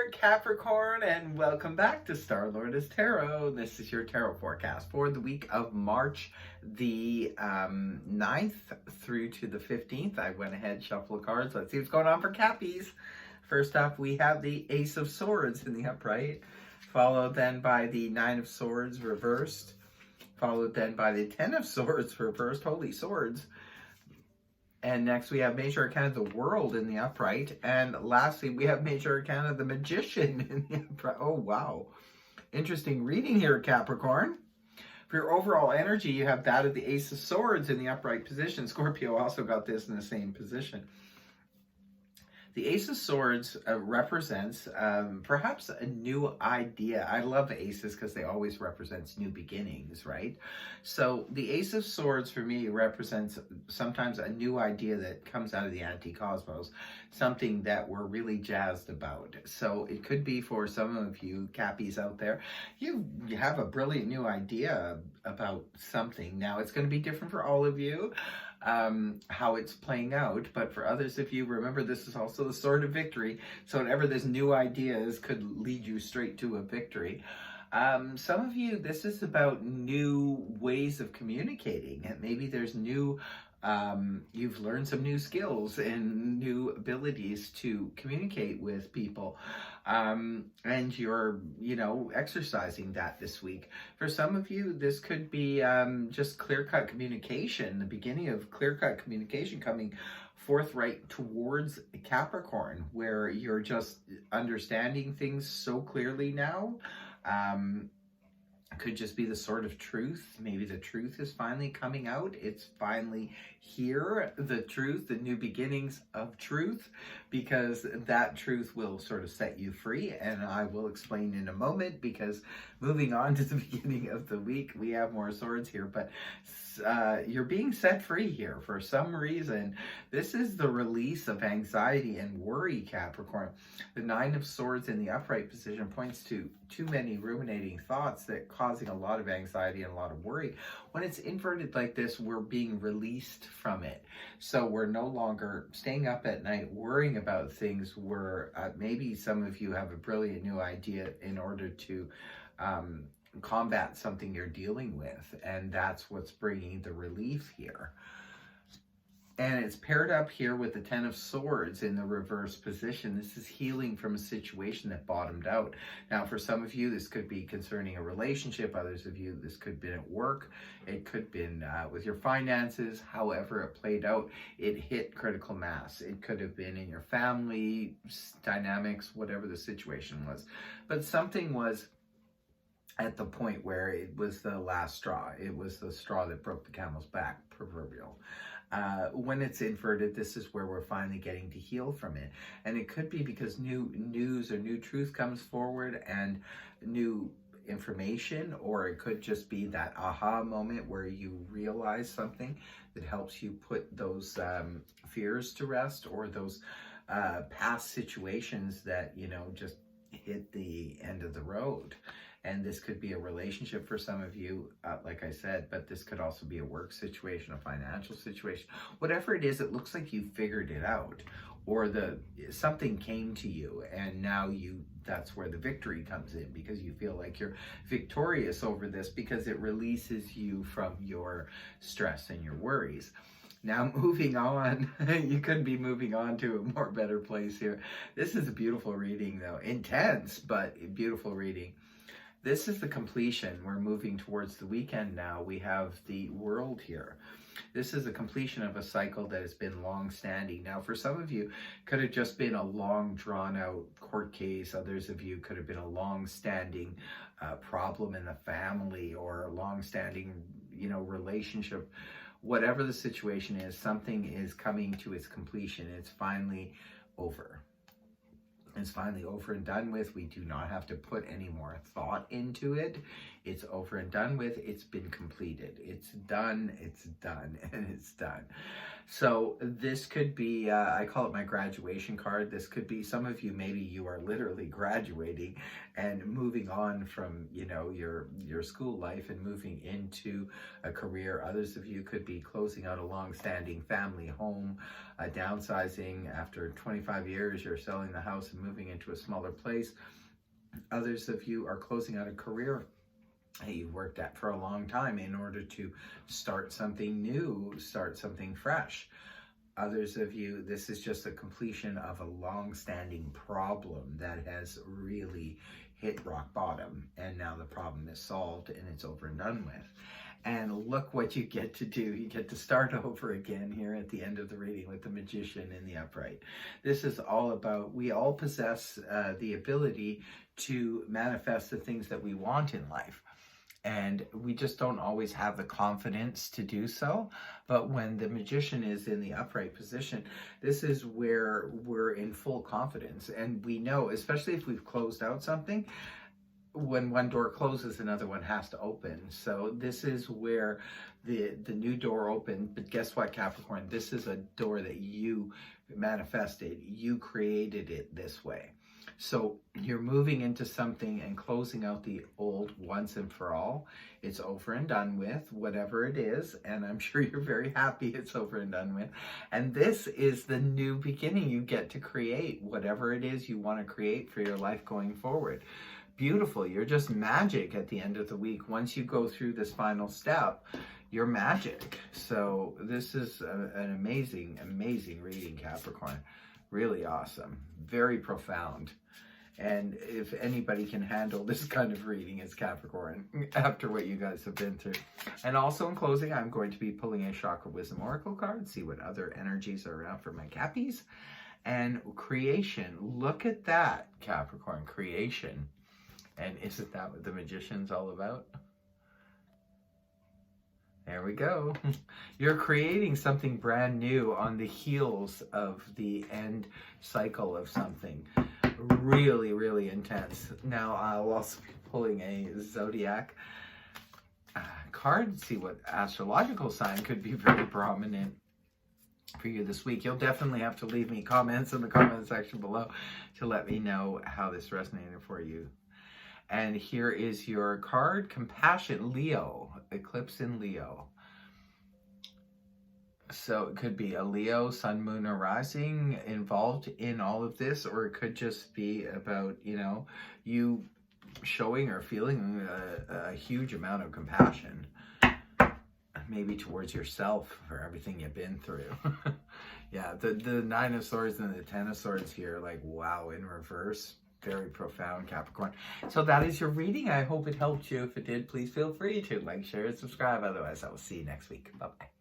there, Capricorn, and welcome back to Star Lotus Tarot. This is your tarot forecast for the week of March the 9th through to the 15th. I went ahead, shuffle the cards. Let's see what's going on for Cappies. First up, we have the Ace of Swords in the upright, followed then by the Nine of Swords reversed, followed then by the Ten of Swords reversed. Holy swords. And next we have Major Arcana of the World in the upright. And lastly, we have Major Arcana of the Magician in the upright. Oh, wow. Interesting reading here, Capricorn. For your overall energy, you have that of the Ace of Swords in the upright position. Scorpio also got this in the same position. The Ace of Swords represents perhaps a new idea. I love aces because they always represent new beginnings, right? So the Ace of Swords for me represents sometimes a new idea that comes out of the anti-cosmos, something that we're really jazzed about. So it could be for some of you Cappies out there, you have a brilliant new idea about something. Now it's going to be different for all of you. How it's playing out, but for others of you, remember this is also the sword of victory, so whenever there's new ideas could lead you straight to a victory. Some of you, this is about new ways of communicating, and maybe there's new you've learned some new skills and new abilities to communicate with people, and you're, exercising that this week. For some of you, this could be just clear-cut communication, the beginning of clear-cut communication coming forthright towards Capricorn, where you're just understanding things so clearly now. Could just be the sword of truth. Maybe the truth is finally coming out. It's finally here, the truth, the new beginnings of truth, because that truth will sort of set you free. And I will explain in a moment, because moving on to the beginning of the week, we have more swords here, but you're being set free here for some reason. This is the release of anxiety and worry, Capricorn. The Nine of Swords in the upright position points to too many ruminating thoughts that causing a lot of anxiety and a lot of worry. When it's inverted like this, we're being released from it. So we're no longer staying up at night worrying about things. We're maybe some of you have a brilliant new idea in order to combat something you're dealing with, and that's what's bringing the relief here. And it's paired up here with the Ten of Swords in the reverse position. This is healing from a situation that bottomed out. Now, for some of you, this could be concerning a relationship. Others of you, this could have been at work. It could have been with your finances. However it played out, it hit critical mass. It could have been in your family dynamics, whatever the situation was. But something was at the point where it was the last straw. It was the straw that broke the camel's back, proverbial. When it's inverted, this is where we're finally getting to heal from it. And it could be because new news or new truth comes forward and new information, or it could just be that aha moment where you realize something that helps you put those fears to rest, or those past situations that, just hit the end of the road. And this could be a relationship for some of you, like I said, but this could also be a work situation, a financial situation. Whatever it is, it looks like you figured it out, or something came to you, and now that's where the victory comes in, because you feel like you're victorious over this, because it releases you from your stress and your worries. Now, moving on, you couldn't be moving on to a more better place here. This is a beautiful reading, though. Intense, but beautiful reading. This is the completion. We're moving towards the weekend now. We have the World here. This is a completion of a cycle that has been long-standing. Now, for some of you, could have just been a long, drawn-out court case. Others of you could have been a long-standing problem in the family, or a long-standing, relationship. Whatever the situation is, something is coming to its completion. It's finally over. It's finally over and done with. We do not have to put any more thought into it. It's over and done with. It's been completed. It's done, and it's done. So this could be, I call it my graduation card. This could be, some of you, maybe you are literally graduating and moving on from, your school life and moving into a career. Others of you could be closing out a long-standing family home, downsizing. After 25 years, you're selling the house and moving into a smaller place. Others of you are closing out a career that you've worked at for a long time in order to start something new, start something fresh. Others of you, this is just a completion of a long-standing problem that has really hit rock bottom, and now the problem is solved and it's over and done with. And look what you get to do. You get to start over again here at the end of the reading with the Magician in the upright. This is all about, we all possess the ability to manifest the things that we want in life. And we just don't always have the confidence to do so. But when the Magician is in the upright position, this is where we're in full confidence. And we know, especially if we've closed out something, when one door closes, another one has to open. So this is where the new door opened. But guess what, Capricorn? This is a door that you manifested. You created it this way. So you're moving into something and closing out the old once and for all. It's over and done with, whatever it is. And I'm sure you're very happy it's over and done with. And this is the new beginning. You get to create whatever it is you want to create for your life going forward. Beautiful. You're just magic at the end of the week. Once you go through this final step, you're magic. So this is an amazing, amazing reading, Capricorn. Really awesome. Very profound. And if anybody can handle this kind of reading, it's Capricorn, after what you guys have been through. And also in closing, I'm going to be pulling a Chakra Wisdom Oracle card, see what other energies are around for my Cappies. And creation. Look at that, Capricorn. Creation. And isn't that what the Magician's all about? There we go. You're creating something brand new on the heels of the end cycle of something. Really, really intense. Now, I'll also be pulling a Zodiac card to see what astrological sign could be very prominent for you this week. You'll definitely have to leave me comments in the comment section below to let me know how this resonated for you. And here is your card, Compassion, Leo, eclipse in Leo. So it could be a Leo, sun, moon, or rising involved in all of this, or it could just be about, you know, you showing or feeling a huge amount of compassion, maybe towards yourself for everything you've been through. Yeah, the Nine of Swords and the Ten of Swords here, like, wow, in reverse. Very profound, Capricorn. So that is your reading. I hope it helped you. If it did, please feel free to like, share, and subscribe. Otherwise, I will see you next week. Bye-bye.